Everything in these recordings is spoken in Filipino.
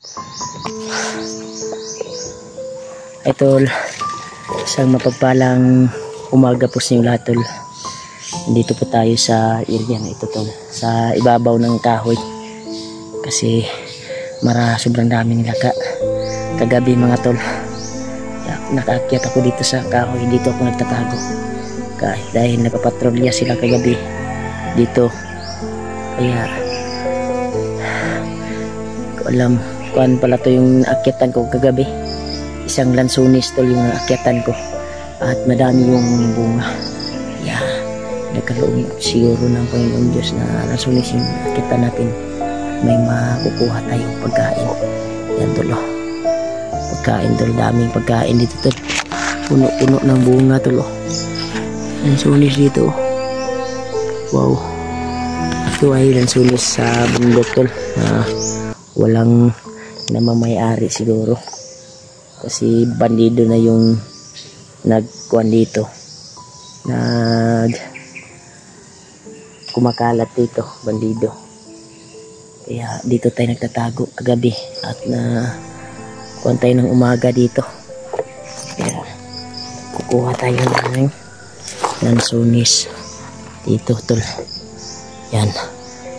Ay tol, isang mapagpalang umaga po sa inyo lahat tol. Dito po tayo sa area na ito tol, sa ibabaw ng kahoy. Kasi sobrang dami nila kagabi mga tol. Nakaakyat ako dito sa kahoy, dito ako nagtatago. Dahil nagpapatrolya sila kagabi dito. Kaya ko alam kuan pala to yung akyatan ko kagabi. Isang lansunis tol yung akyatan ko at madami yung bunga. Yeah, nagkaloob siguro ng Panginoon Diyos na lansunis yung akyatan natin. May makukuha tayong pagkain. Yan tol, pagkain tol, daming pagkain dito tol. Puno-puno ng bunga tol. Lansunis dito. Wow, ito ay lansunis sa bundok tol. Walang namamayari siguro. Kasi bandido na yung nagkuhan dito. Kumakalat dito, bandido. Kaya dito tayo nagtatago kagabi at kuhan tayo ng umaga dito. Kaya kukuha tayo ng lansunis dito tol. Yan,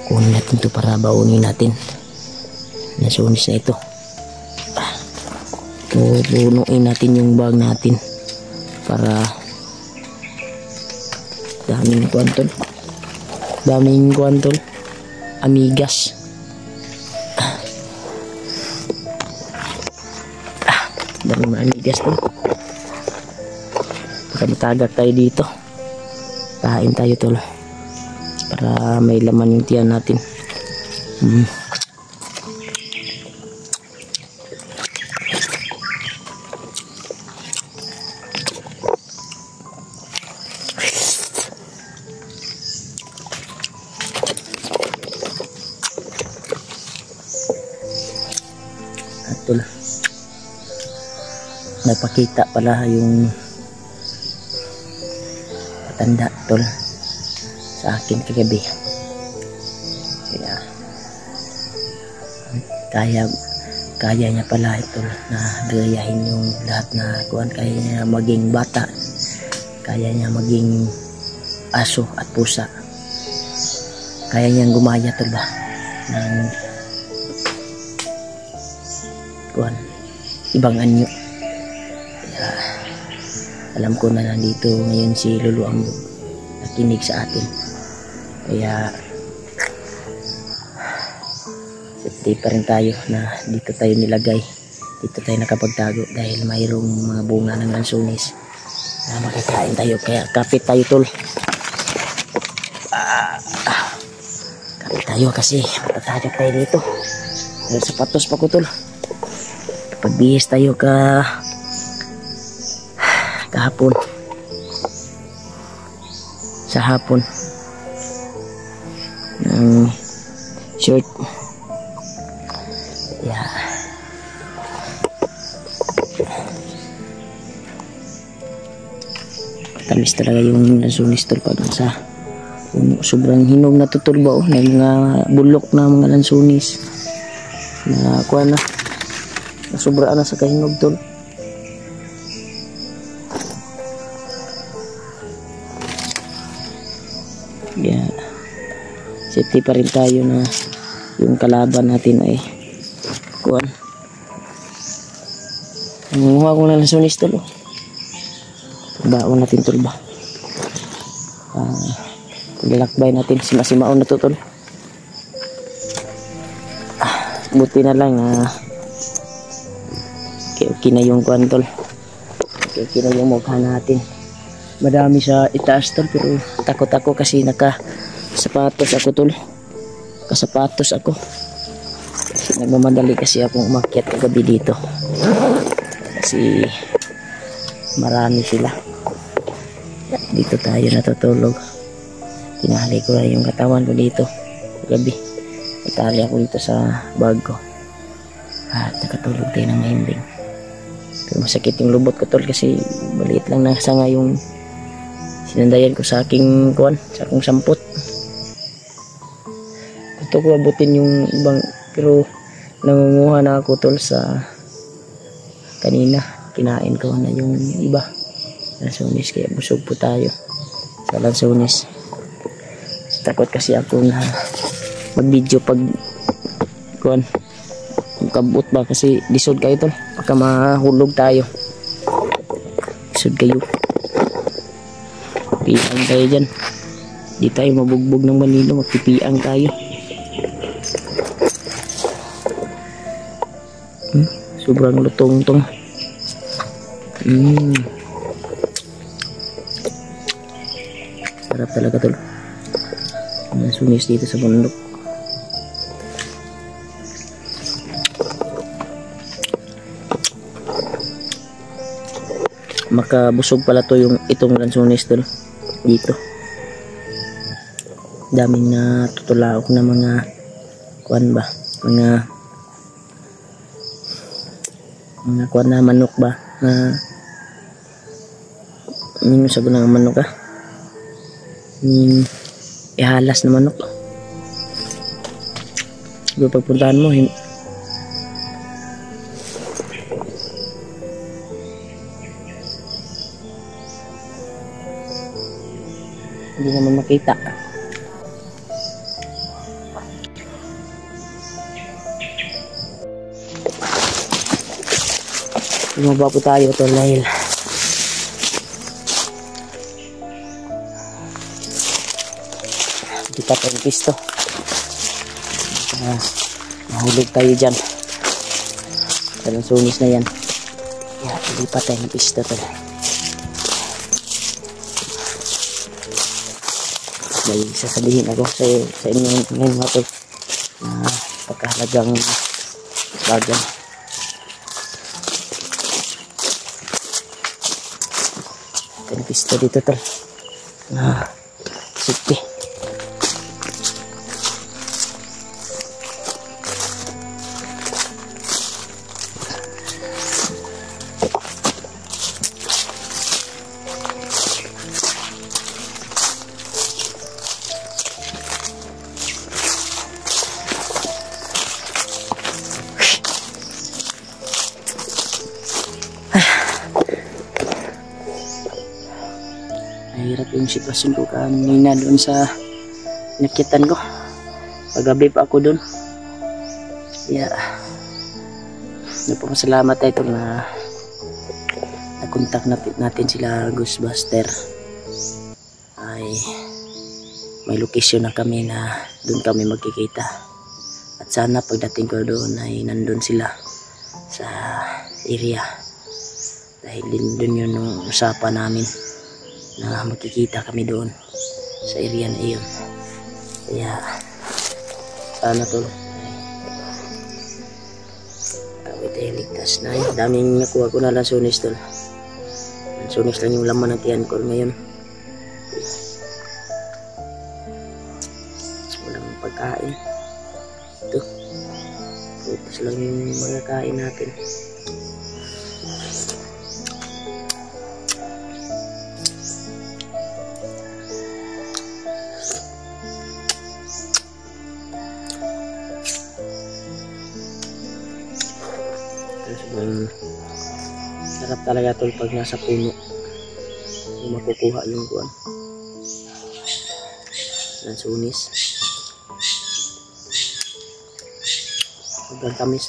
kunin natin to para baunin natin lansunis na ito. Punuin natin yung bag natin para daming kuantol, amigas. Daming amigas to. Para matagak tayo dito, kain tayo tol para may laman yung tiyan natin. Napakita pala yung patanda tol sa akin kagabi. Kaya niya pala ito na gayahin yung lahat na kuan. Kaya niya maging bata, kaya niya maging aso at pusa, kaya niyang gumaya tol ng kuan, ibang anyo. Alam ko na nandito ngayon si Lulu ang nakinig sa atin. Kaya safety pa rin tayo na dito tayo nilagay. Dito tayo nakapagtago dahil mayroong mga bunga ng lansunis na makakain tayo. Kaya kapit tayo tol. Kapit tayo kasi matatagak tayo dito. Dahil sapatos pa ko tol. Pagbihis tayo kahapon, sa hapon ng short. Tamis talaga yung lansunis tol pag nasa sobrang hinog na tutulba. May mga bulok na mga lansunis na kuha na sobra na sa kahinog tol. Safety pa rin tayo na yung kalaban natin ay kuhan. Nangunguha ko na lansunis tol. Baon natin tol ba. Paglalakbay natin simasimaon na to tol. Buti na lang okay na yung kuhan tol. Okay na yung mukha natin. Madami sa itaas tol, pero takot ako kasi sapatos ako tol. Kasapatos ako. Kasi nagmamadali kasi akong umakyat kagabi dito. Kasi marami sila. Dito tayo natutulog. Tinali ko lang yung katawan ko dito kagabi. Itali ako dito sa bag ko. At nakatulog tayo ng mahimbing. Pero masakit yung lubot ko tol kasi maliit lang na sanga yung sinandayan ko sa aking kuwan, sa akong sampot. Gusto ko abutin yung ibang, pero nangunguha na ako tol sa kanina. Kinain ko na yung iba. Lansones, kaya busog po tayo sa lansones. Takot kasi ako na mag-video pag kuan. Kabut ba kasi disod kayo tol. Baka mahulog tayo. Disod kayo. Piang tayo dyan. Di tayo mabugbog ng Manilo. Magpipiang tayo. Sobrang lutong tong. Sarap talaga tol. Sunis dito sa bundok. Makabusog pala to yung itong lansones tol dito. Daming natutulaok na mga kuan ba, mga kuan na manok ba, ano sabi ng manok ihalas na manok. Siguro pagpuntahan mo hindi naman makita. Bumaba po tayo tol dahil di pa tayong pisto. Mahulog tayo dyan. Talang sunis na yan. Di pa tayong pisto tol. May sasabihin ako sa inyo ngayon mga tol na pagkahalagang bagay. Tayong pisto dito tol. Safety. Mahirap yung sitwasyon ko kanina doon sa nakitan ko. Paggabi pa ako doon. Kaya nagpapasalamat tayo na nakontak natin sila Ghostbuster. Ay may location na kami na doon kami magkikita. At sana pagdating ko doon ay nandun sila sa area. Dahil doon yun yung usapan namin na magkikita kami doon sa area na iyon. Kaya sana tol kami tayo ligtas na. Daming nakuha ko na lansones tol. Lansones lang yung laman ng tiyan ko ngayon. Walang pagkain. Ito prutas lang yung mga kain natin. Sarap talaga tol pag nasa puno yung makukuha yung kuwan lansones. Sobrang tamis.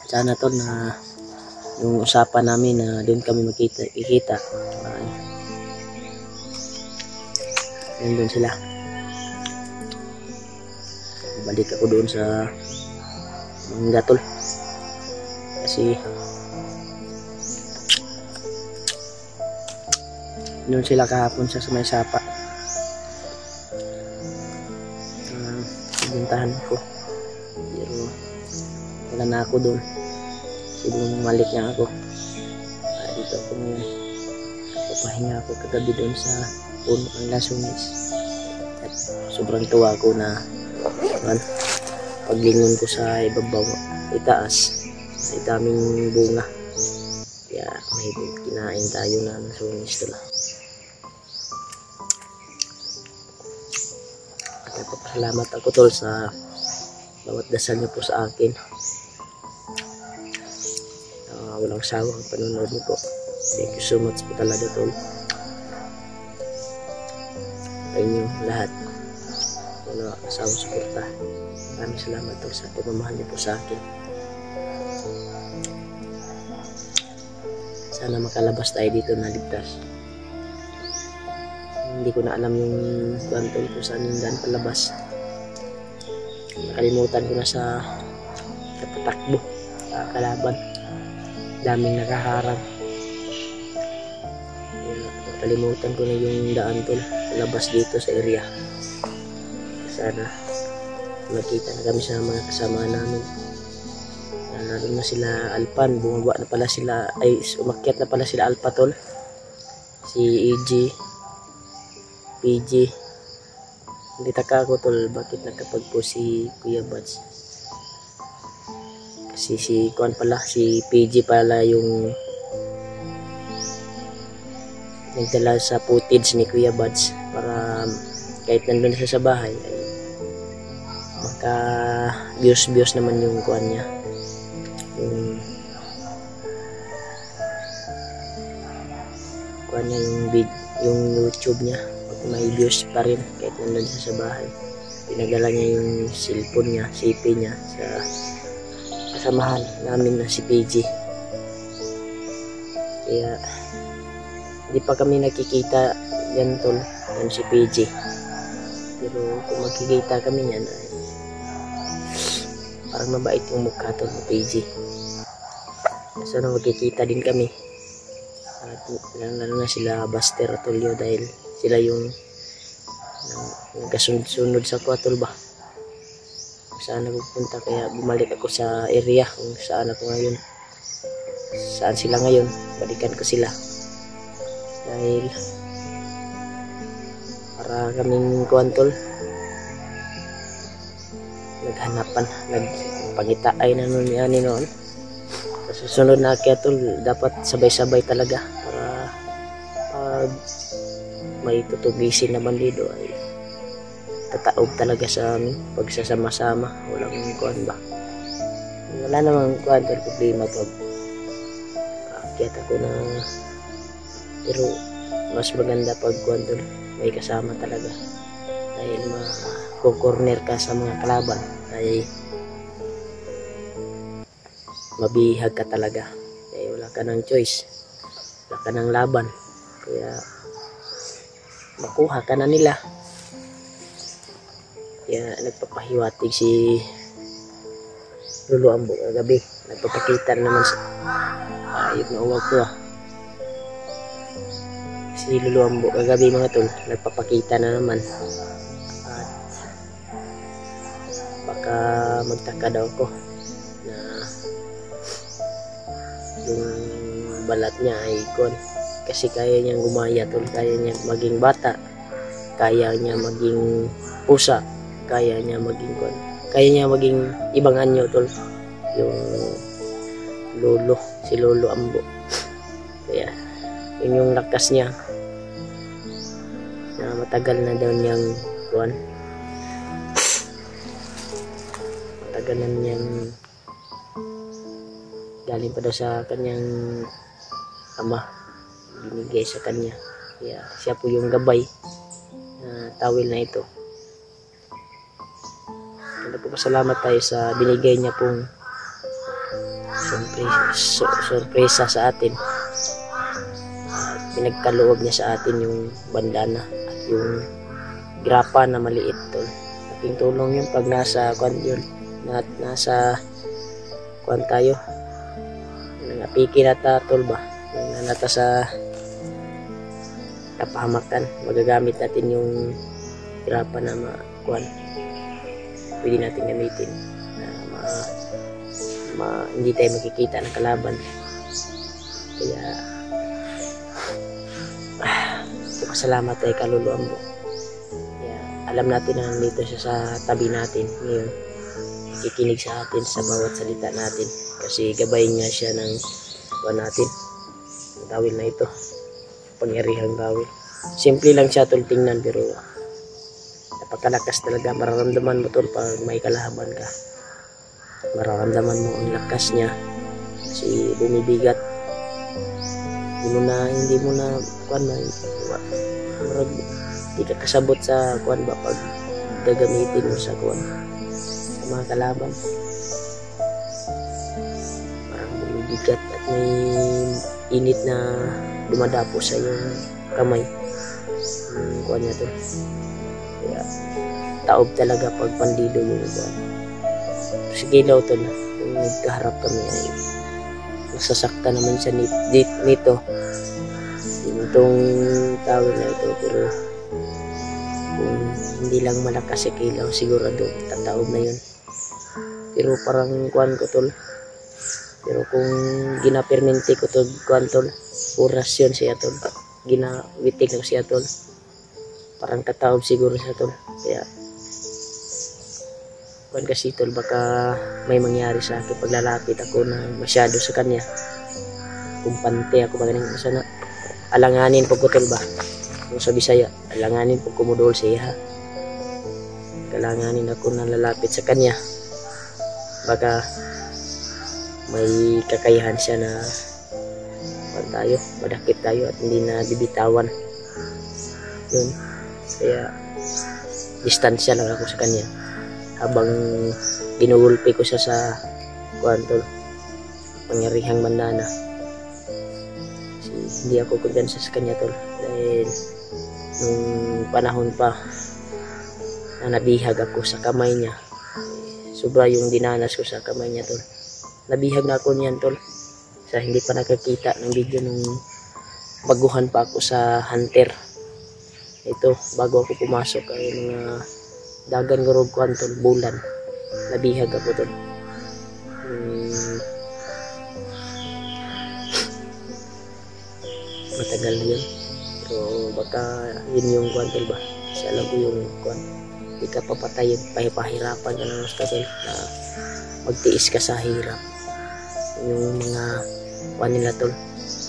Sana tol na yung usapan namin na doon kami ikita nandun sila. Balik ako doon sa Mangga tol kasi doon sila kahapon sa may sapa. Bintahan ko pero wala na ako doon kasi bumalik na ako. Dito ako ngayon, papahinga ako kagabi doon sa puno ng lansones at sobrang tuwa ako na paglingon ko sa ibabaw itaas ay daming bunga. Kaya may kinain tayo na lansones tol. At nagpapasalamat ako tol sa bawat dasal niyo po sa akin. Walang sawang panonood niyo po. Thank you so much po talaga, tol. Sa inyo lahat. Wala asawang suporta. Maraming salamat, tol, sa pagmamahal niyo po sa akin. Sana makalabas tayo dito na ligtas. Hindi ko na alam yung tol kung saan yung daan palabas. Nakalimutan ko na sa patakbo, sa kalaban. Daming nakaharap. Nakalimutan ko na yung daan, tol, palabas dito sa area. Sana makita na kami sa mga kasama namin. Lalo na sila Alpan, bumaba na pala sila, ay umakyat na pala sila Alpa, tol. Si EG, PG. Hindi taka ako, tol, bakit nakapagpo si Kuya Buds. Kasi si Kuan pala, si PG pala yung nagdala sa footage ni Kuya Buds para kahit nandun siya sa bahay ay maka views naman yung Kuan niya, yung Kuan niya, yung YouTube niya. May views pa rin kahit nandun siya sa bahay. Pinadala niya yung cellphone niya, CP niya sa kasamahan namin na si PG. Kaya di pa kami nakikita yan, tol, yan si PG. Pero kung makikita kami yan ay parang mabait yung mukha, tol, ni PG. Sana magkikita din kami. At lalo na sila Buster at Tulio dahil sila yung nagkasunod sa ko, tol, ba kung saan ako pupunta. Kaya bumalik ako sa area kung saan ako ngayon, saan sila ngayon. Balikan ko sila dahil para kaming kuwan, tol, naghanapan, nagpangitain na nun yan noon. Sa susunod na akyat, tol, dapat sabay-sabay talaga para pag may tutubisin na bandido ay tataob talaga sa amin pagsasama-sama. Walang kuwan ba, wala namang kuwan, tol, problema pag akyat ako na. Pero mas maganda pag kuwan, tol, may kasama talaga dahil ma-corner ka sa mga kalaban ay mabihag ka talaga. Kaya wala ka ng choice, wala ka ng laban, kaya makuha ka na nila. Kaya nagpapahiwatig si Lolo Ambo kagabi. Nagpapakita naman sa ayot na uwag ko, si Lolo Ambo kagabi, mga tol, nagpapakita na naman. At baka magtaka daw ko na yung balat niya ay ikon. Kasi kaya niyang gumaya, tol, kaya niya maging bata, kaya niya maging pusa, kaya niya maging kuwan, kaya niya maging ibang anyo, tol, yung lolo, si Lolo Ambo. Kaya yun yung lakas niya na matagal na daw niyang kuwan, matagal na niyang galing pa daw sa kanyang ama, binigay sa kanya. Kaya siya po yung gabay na tawil na ito. Kaya po pasalamat tayo sa binigay niya pong sorpresa sa atin. At pinagkaloob niya sa atin yung bandana at yung grapa na maliit, tol. Ating tulong yun pag nasa kwan yun, nasa kwan tayo, napiki na ta, tol, ba, nata sa kapahamakan. Magagamit natin yung grapa na makuan, pwede natin gamitin na hindi tayo makikita ng kalaban. Kaya pasalamat tayo kay Lolo Ambo. Kaya alam natin na nandito siya sa tabi natin ngayon, nakikinig sa atin sa bawat salita natin, kasi gabayin niya siya ng buwan natin. Ang tawil na ito, pangyarihang tawil. Simple lang siya, tol, tingnan, pero napakalakas talaga. Mararamdaman mo, tol, pag may kalaban ka. mararamdaman mo ang lakas niya kasi bumibigat. Hindi mo na kuan na marag di ka kasabot sa kuan ba pag gagamitin mo sa kuan sa mga kalaban. Parang bumibigat at may init na dumadapo sa iyong kamay. Kuan niya to. Kaya taob talaga pag pandido yung kuan. Sige daw to na kung nagkaharap kami ay masasakta naman siya nito itong tao na ito, pero kung hindi lang malakas si kilaw sigurado tataob na yun. Pero parang kuan ko tol, pero kung ginapermente ko to kuan tol, oras yun siya tol, ginawitig lang siya tol, parang tataob siguro siya tol. Kaya kuan kasi tol, baka may mangyari sa akin pag lalapit ako na masyado sa kanya. Kumpante ako magaling sana alanganin pag ko tol ba, kung sa Bisaya alanganin pag kumudol siya, kalanganin ako na lalapit sa kanya, baka may kakayahan siya na madakip tayo at hindi na bibitawan yun. Kaya distansya lang ako sa kanya habang ginuulpi ko siya sa kuan tol, pangyarihang bandana. Hindi ako kumpiyansa sa kanya tol, dahil nung panahon pa na nabihag ako sa kamay niya, sobra yung dinanas ko sa kamay niya tol. Nabihag na ako niyan tol, sa hindi pa nakakita ng video nung baguhan pa ako sa hunter. Ito bago ako pumasok ay mga dagan gurog kuan tol, bulan nabihag ako tol. Matagal na yun, so baka yun yung kuan tol ba, kasi alam ko yung kuan, di ka papatayin, pahirapan ka ng gusto tol na magtiis ka sa hirap. Yung mga kuan nila tol,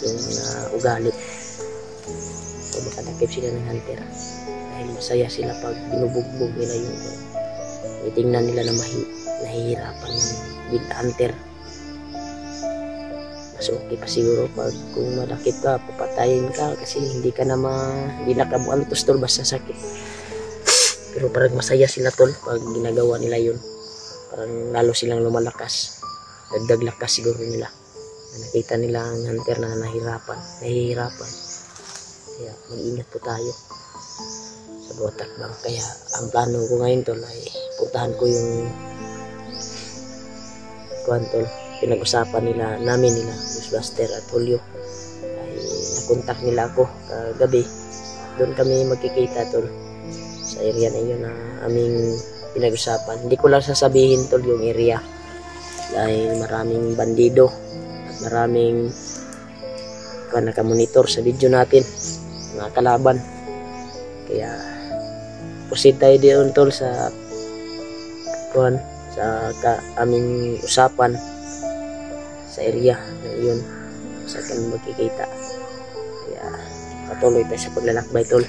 yung mga ugalit, so makadakip sila ng hunter dahil masaya sila pag binubugbog nila yung itingnan nila na nahihirapan yung hunter. So okay pa siguro pag kung madakip ka, papatayin ka kasi hindi ka na hindi nakabuantos tol basta sakit. Pero parang masaya sila tol pag ginagawa nila yun, parang lalo silang lumalakas, dagdag lakas siguro nila na nakita nila ang hunter na nahihirapan. Kaya mag-ingat po tayo sa bawat takbang. Kaya ang plano ko ngayon tol ay puntahan ko yung kuan tol, pinag-usapan namin nila Ghostbuster at Julio, ay nakontak nila ako kagabi. Doon kami magkikita tol sa area na yun na aming pinag-usapan. Hindi ko lang sasabihin tol yung area dahil maraming bandido at maraming nakamonitor sa video natin, mga kalaban. Kaya proceed tayo doon tol sa kuan, sa aming usapan sa area na yun sa kami magkikita. Kaya patuloy tayo sa paglalakbay tol.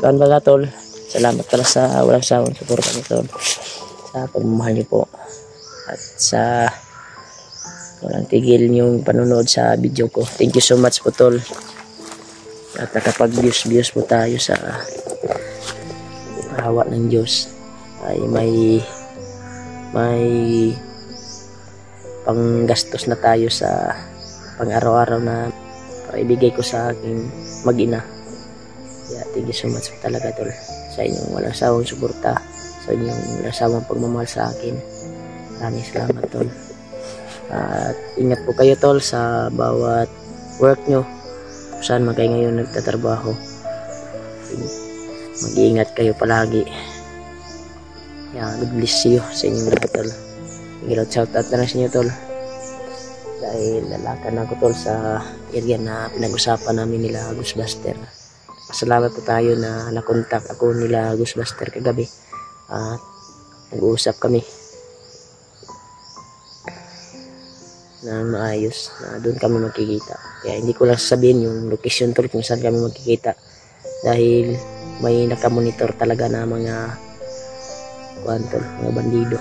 Kuan baga tol, salamat pala sa walang sawang suporta niyo tol, sa pagmamahal niyo po at sa walang tigil yung panonood sa video ko. Thank you so much po tol, at nakapag views po tayo sa hawa ng Diyos ay may panggastos na tayo sa pang-araw-araw na para ibigay ko sa aking mag-ina. Kaya thank you so much talaga tol sa inyong walang sawang suporta, sa inyong walang sawang pagmamahal sa akin. Maraming salamat tol, at ingat po kayo tol sa bawat work nyo, saan man kayo ngayon nagtatrabaho. Mag-iingat kayo palagi. God bless you sa inyong lahat tol. Shout out na sa inyo tol, dahil lalakan ako tol sa area na pinag-usapan namin nila Ghostbuster. Salamat po tayo na nakontak ako nila Ghostbuster kagabi at nag-uusap kami na maayos na doon kami magkikita. Kaya hindi ko lang sasabihin yung location tol kung saan kami magkikita dahil may nakamonitor talaga na mga kuan tol, mga bandido.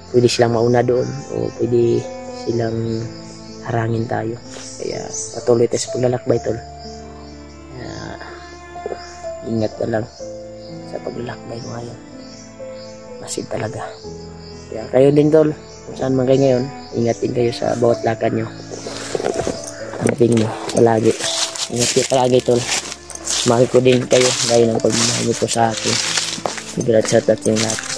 Pwede silang mauna doon o pwede silang harangin tayo. Kaya patuloy tayo sa paglalakbay tol. Ingat na lang sa paglalakbay mo ngayon. Masid talaga. Kaya kayo din tol, kung saan man kayo ngayon, ingat din kayo sa bawat lakad nyo. Camping mo palagi. Ingat kayo palagi tol. Mahal ko din kayo gaya ng pagmamahal nyo po sa akin. Congrats sa ating lahat.